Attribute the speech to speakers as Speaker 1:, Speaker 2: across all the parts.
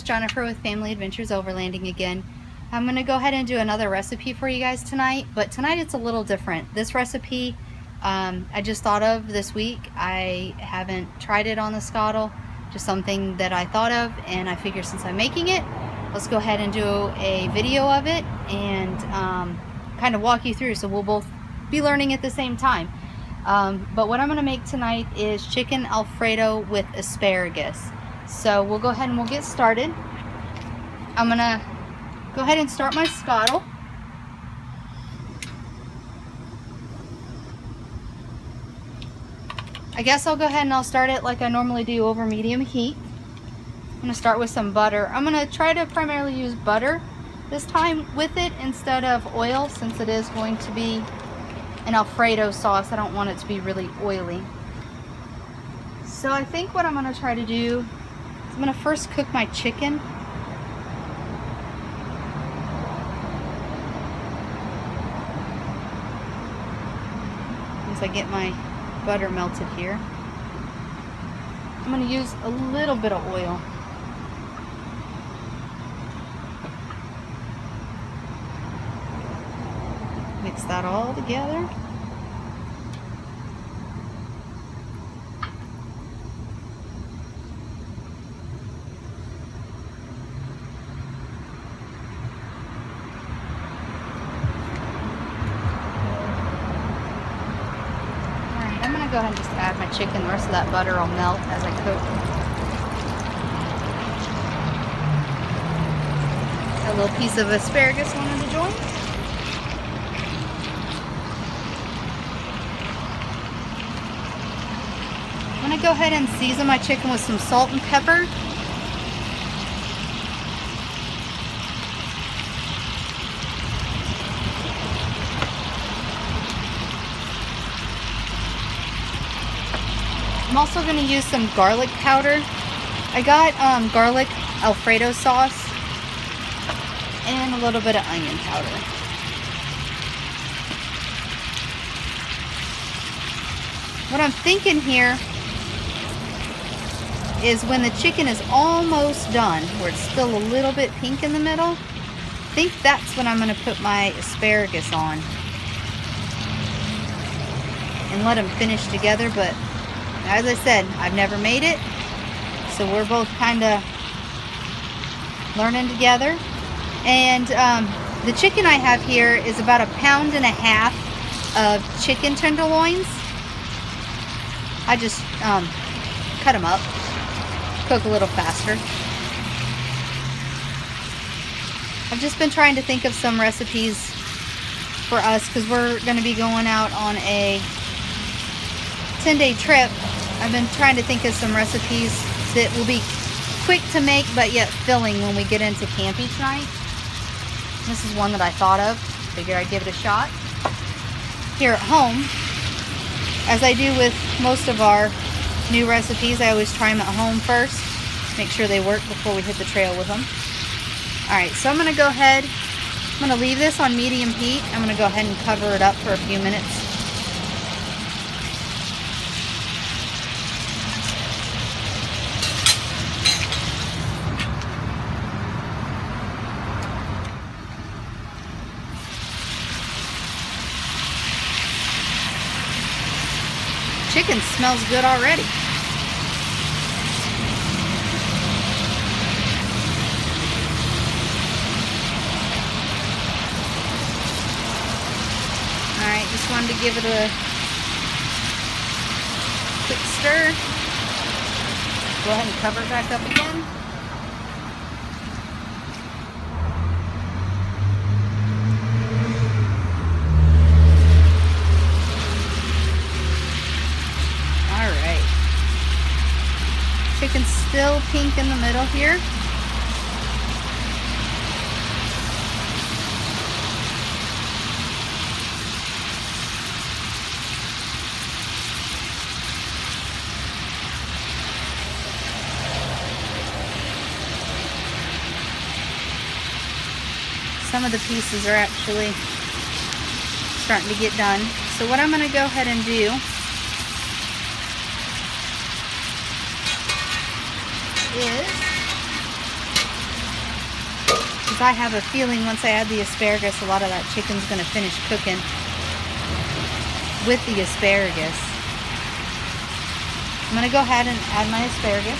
Speaker 1: is Jennifer with Family Adventures Overlanding again. I'm going to go ahead and do another recipe for you guys tonight, but tonight it's a little different. This recipe I just thought of this week. I haven't tried it on the Scottle, just something that I thought of, and I figure since I'm making it, let's go ahead and do a video of it and kind of walk you through so we'll both be learning at the same time. But what I'm going to make tonight is chicken Alfredo with asparagus. So we'll go ahead and we'll get started. I'm going to go ahead and start my Scottle. I guess I'll go ahead and I'll start it like I normally do, over medium heat. I'm going to start with some butter. I'm going to try to primarily use butter this time with it instead of oil, since it is going to be an Alfredo sauce. I don't want it to be really oily. So I think what I'm going to try to do is I'm going to first cook my chicken. Once I get my butter melted here, I'm going to use a little bit of oil. Mix that all together. Alright, I'm going to go ahead and just add my chicken. The rest of that butter will melt as I cook. A little piece of asparagus wanted to join. I'm going to go ahead and season my chicken with some salt and pepper. I'm also going to use some garlic powder. I got garlic Alfredo sauce and a little bit of onion powder. What I'm thinking here is when the chicken is almost done, where it's still a little bit pink in the middle, I think that's when I'm going to put my asparagus on and let them finish together. But as I said, I've never made it, so we're both kind of learning together. And the chicken I have here is about 1.5 pounds of chicken tenderloins. I just cut them up, cook a little faster. I've just been trying to think of some recipes for us because we're going to be going out on a 10-day trip. I've been trying to think of some recipes that will be quick to make but yet filling when we get into camp each night. This is one that I thought of. Figured I'd give it a shot here at home. As I do with most of our new recipes, I always try them at home first. Make sure they work before we hit the trail with them. Alright, so I'm going to go ahead. I'm going to leave this on medium heat. I'm going to go ahead and cover it up for a few minutes. Chicken smells good already. Alright, just wanted to give it a quick stir. Go ahead and cover it back up again. Chicken's still pink in the middle here. Some of the pieces are actually starting to get done. So what I'm going to go ahead and do is because I have a feeling once I add the asparagus, a lot of that chicken's going to finish cooking with the asparagus. I'm going to go ahead and add my asparagus.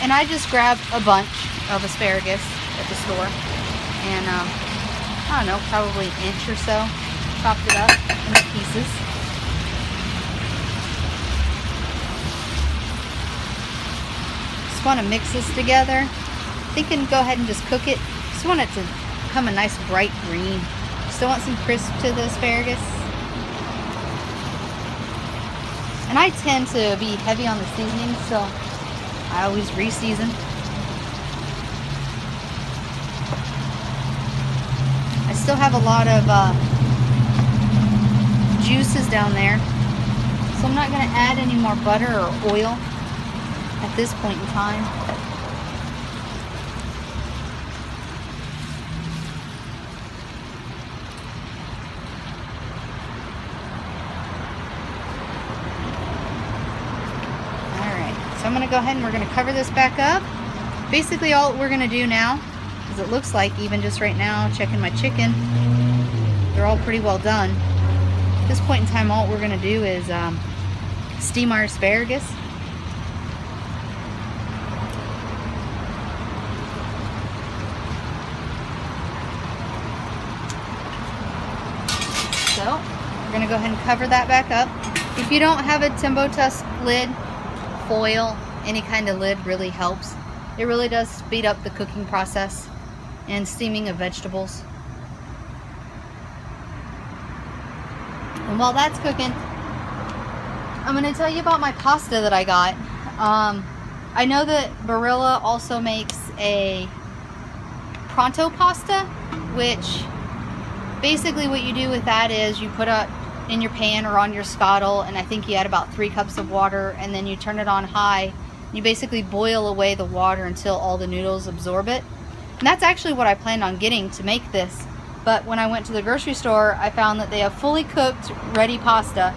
Speaker 1: And I just grabbed a bunch of asparagus at the store. And, I don't know, probably an inch or so. Chopped it up into pieces. Just want to mix this together. Thinking go ahead and just cook it. Just want it to become a nice bright green. Still want some crisp to the asparagus. And I tend to be heavy on the seasoning, so I always re-season. I still have a lot of juices down there, so I'm not going to add any more butter or oil at this point in time. I'm going to go ahead and we're going to cover this back up. Basically all we're going to do now, because it looks like even just right now, checking my chicken, they're all pretty well done. At this point in time, all we're going to do is steam our asparagus. So we're going to go ahead and cover that back up. If you don't have a Timbo Tusk lid, foil, any kind of lid really helps. It really does speed up the cooking process and steaming of vegetables. And while that's cooking, I'm going to tell you about my pasta that I got. I know that Barilla also makes a pronto pasta, which basically what you do with that is you put it in your pan or on your scuttle, and I think you add about 3 cups of water, and then you turn it on high. You basically boil away the water until all the noodles absorb it. And that's actually what I planned on getting to make this. But when I went to the grocery store, I found that they have fully cooked, ready pasta.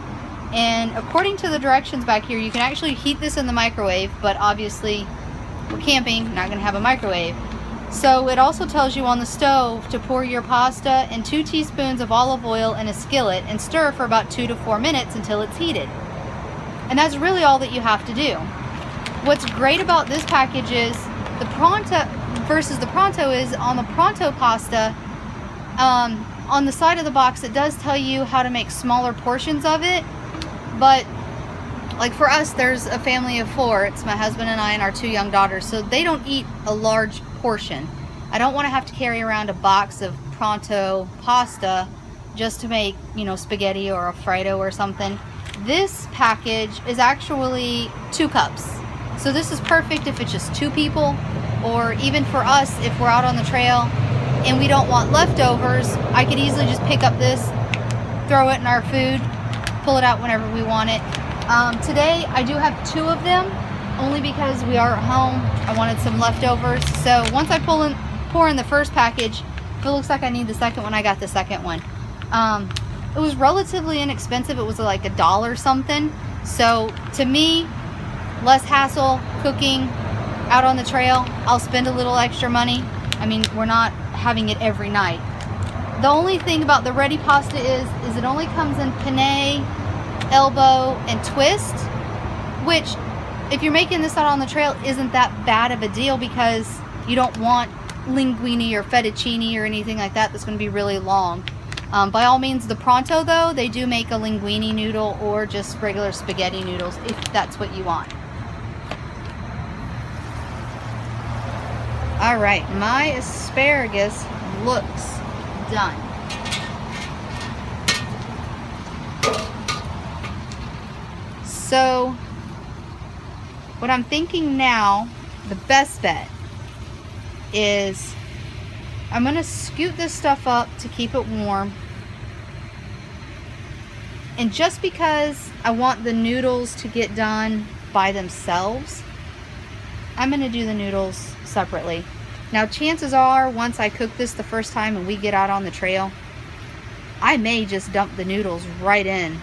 Speaker 1: And according to the directions back here, you can actually heat this in the microwave, but obviously we're camping, not going to have a microwave. So it also tells you on the stove to pour your pasta in 2 teaspoons of olive oil in a skillet and stir for about 2 to 4 minutes until it's heated. And that's really all that you have to do. What's great about this package is the pronto versus the pronto is on the pronto pasta, on the side of the box it does tell you how to make smaller portions of it, but like for us, there's a family of 4. It's my husband and I and our 2 young daughters, so they don't eat a large portion. I don't want to have to carry around a box of pronto pasta just to make, you know, spaghetti or Alfredo or something. This package is actually 2 cups. So this is perfect if it's just 2 people, or even for us if we're out on the trail and we don't want leftovers. I could easily just pick up this, throw it in our food, pull it out whenever we want it. Today I do have 2 of them, only because we are at home. I wanted some leftovers. So once I pour in the first package, if it looks like I need the second one, I got the second one. It was relatively inexpensive. It was like $1 something. So to me, less hassle cooking out on the trail. I'll spend a little extra money. I mean, we're not having it every night. The only thing about the ready pasta is it only comes in penne, elbow, and twist, which if you're making this out on the trail isn't that bad of a deal, because you don't want linguine or fettuccine or anything like that that's going to be really long. By all means, the pronto though, they do make a linguine noodle or just regular spaghetti noodles if that's what you want. Alright, my asparagus looks done. So what I'm thinking now, the best bet is I'm going to scoot this stuff up to keep it warm. And just because I want the noodles to get done by themselves, I'm going to do the noodles separately. Now chances are, once I cook this the first time and we get out on the trail, I may just dump the noodles right in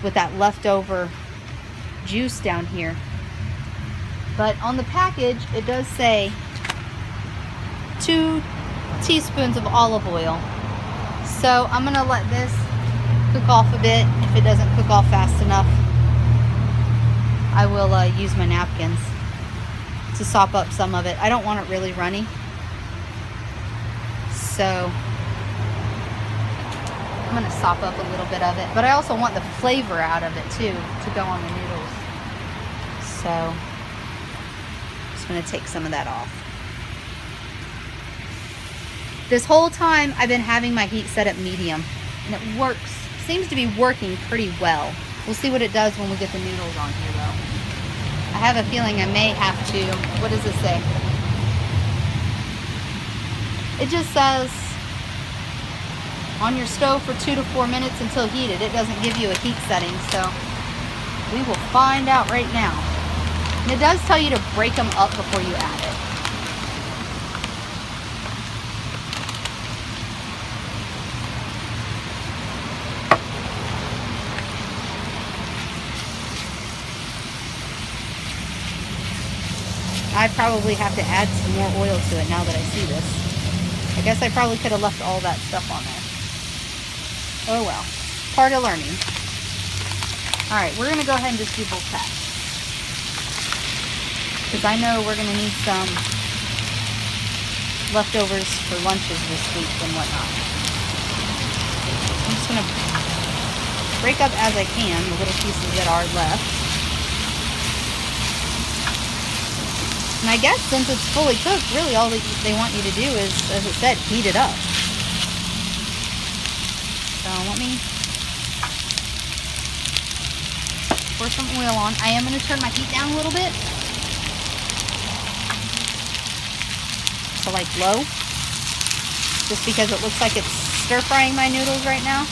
Speaker 1: with that leftover juice down here. But on the package, it does say 2 teaspoons of olive oil. So I'm gonna let this cook off a bit. If it doesn't cook off fast enough, I will use my napkins to sop up some of it. I don't want it really runny. So I'm gonna sop up a little bit of it, but I also want the flavor out of it too to go on the noodles. So I'm just gonna take some of that off. This whole time I've been having my heat set at medium, and it works, seems to be working pretty well. We'll see what it does when we get the noodles on here though. I have a feeling I may have to, what does it say? It just says on your stove for 2 to 4 minutes until heated. It doesn't give you a heat setting, so we will find out right now. And it does tell you to break them up before you add it. I probably have to add some more oil to it now that I see this. I guess I probably could have left all that stuff on there. Oh well, part of learning. Alright, we're going to go ahead and just do both packs. Because I know we're going to need some leftovers for lunches this week and whatnot. I'm just going to break up as I can the little pieces that are left. And I guess since it's fully cooked, really all they want you to do is, as it said, heat it up. So let me pour some oil on. I am going to turn my heat down a little bit to like low, just because it looks like it's stir frying my noodles right now.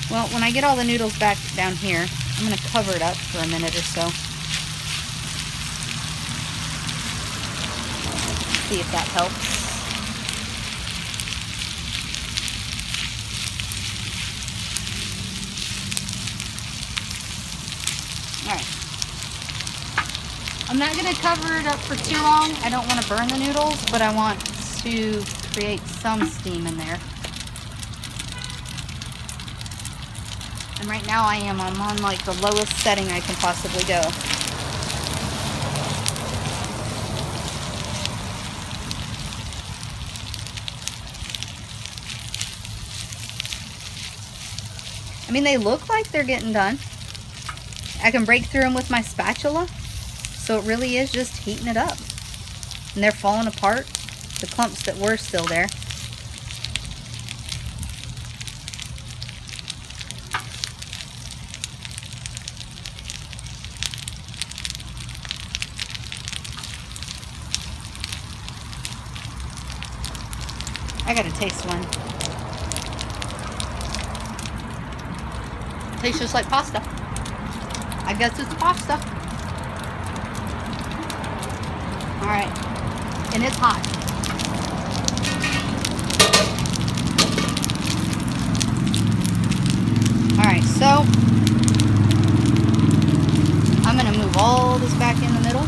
Speaker 1: Well, when I get all the noodles back down here, I'm going to cover it up for a minute or so. See if that helps. Alright. I'm not going to cover it up for too long. I don't want to burn the noodles, but I want to create some steam in there. And right now I'm on like the lowest setting I can possibly go. I mean, they look like they're getting done. I can break through them with my spatula. So it really is just heating it up. And they're falling apart. The clumps that were still there. I gotta taste one. Tastes just like pasta. I guess it's pasta. Alright. And it's hot. Alright, so I'm gonna move all this back in the middle.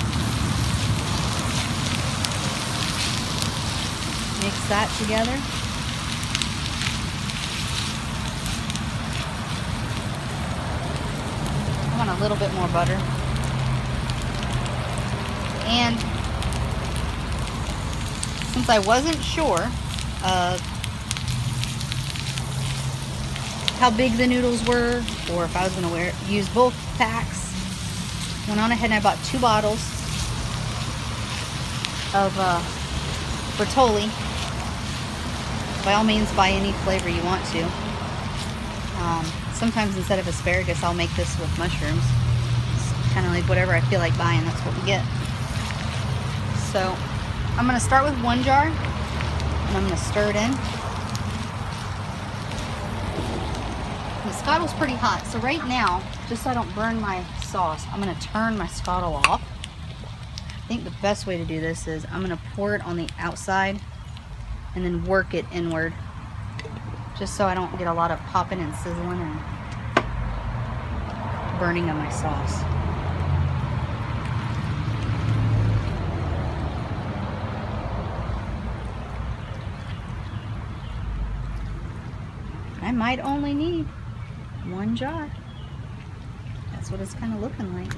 Speaker 1: Mix that together. I want a little bit more butter. And since I wasn't sure of how big the noodles were, or if I was going to use both packs, went on ahead and I bought 2 bottles of Bertolli. By all means, buy any flavor you want to. Sometimes instead of asparagus, I'll make this with mushrooms. It's kind of like whatever I feel like buying, that's what we get. So I'm going to start with 1 jar, and I'm going to stir it in. The scottle's pretty hot, so right now, just so I don't burn my sauce, I'm going to turn my scottle off. think the best way to do this is I'm going to pour it on the outside and then work it inward, just so I don't get a lot of popping and sizzling and burning of my sauce. I might only need 1 jar. That's what it's kind of looking like.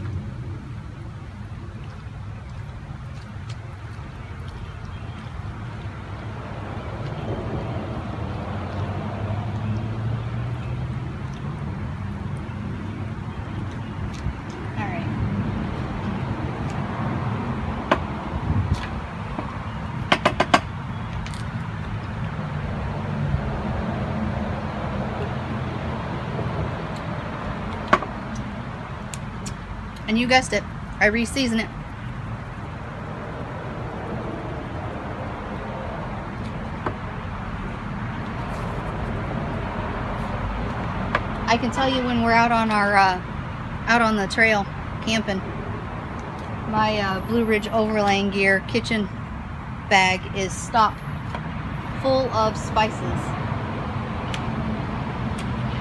Speaker 1: And you guessed it, I re-season it. I can tell you when we're out on our out on the trail camping, my Blue Ridge Overland gear kitchen bag is stocked full of spices.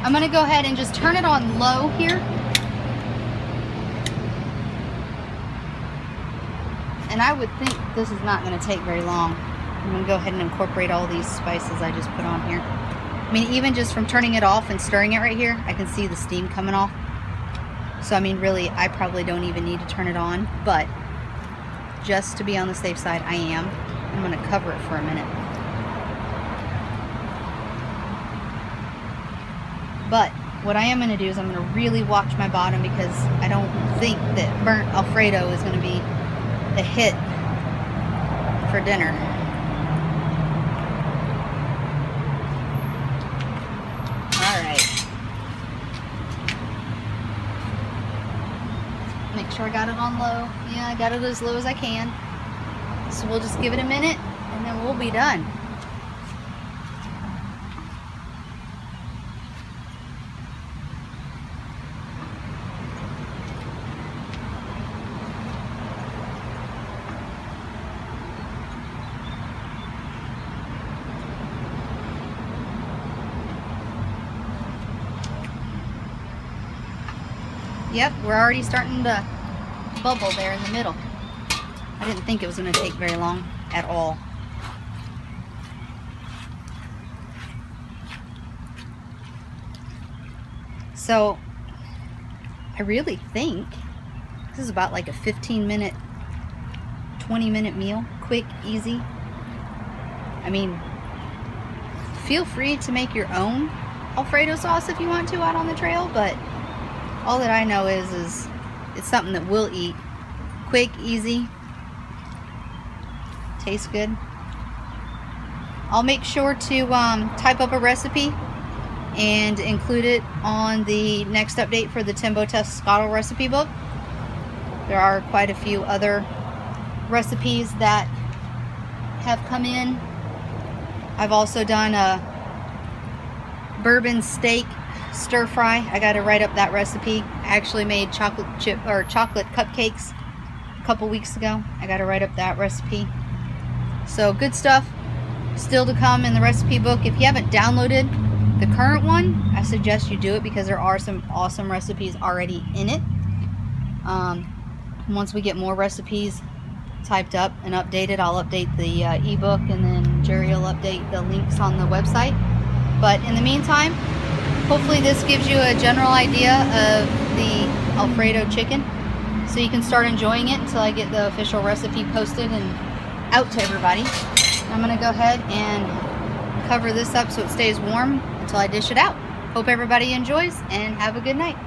Speaker 1: I'm gonna go ahead and just turn it on low here. And I would think this is not going to take very long. I'm going to go ahead and incorporate all these spices I just put on here. I mean, even just from turning it off and stirring it right here, I can see the steam coming off. So, I mean, really, I probably don't even need to turn it on. But just to be on the safe side, I am. I'm going to cover it for a minute. But what I am going to do is I'm going to really watch my bottom, because I don't think that burnt Alfredo is going to be a hit for dinner. Alright. Make sure I got it on low. Yeah, I got it as low as I can. So we'll just give it a minute and then we'll be done. Yep, we're already starting to bubble there in the middle. I didn't think it was going to take very long at all. So, I really think this is about like a 15-minute, 20-minute meal. Quick, easy. I mean, feel free to make your own Alfredo sauce if you want to out on the trail, but all that I know is it's something that we'll eat. Quick, easy, tastes good. I'll make sure to type up a recipe and include it on the next update for the Timbo Tescottle recipe book. There are quite a few other recipes that have come in. I've also done a bourbon steak stir fry. I got to write up that recipe. I actually made chocolate cupcakes a couple weeks ago. I got to write up that recipe. So good stuff still to come in the recipe book. If you haven't downloaded the current one, I suggest you do it, because there are some awesome recipes already in it. Once we get more recipes typed up and updated, I'll update the ebook, and then Jerry will update the links on the website. But in the meantime, hopefully this gives you a general idea of the Alfredo chicken, so you can start enjoying it until I get the official recipe posted and out to everybody. I'm going to go ahead and cover this up so it stays warm until I dish it out. Hope everybody enjoys, and have a good night.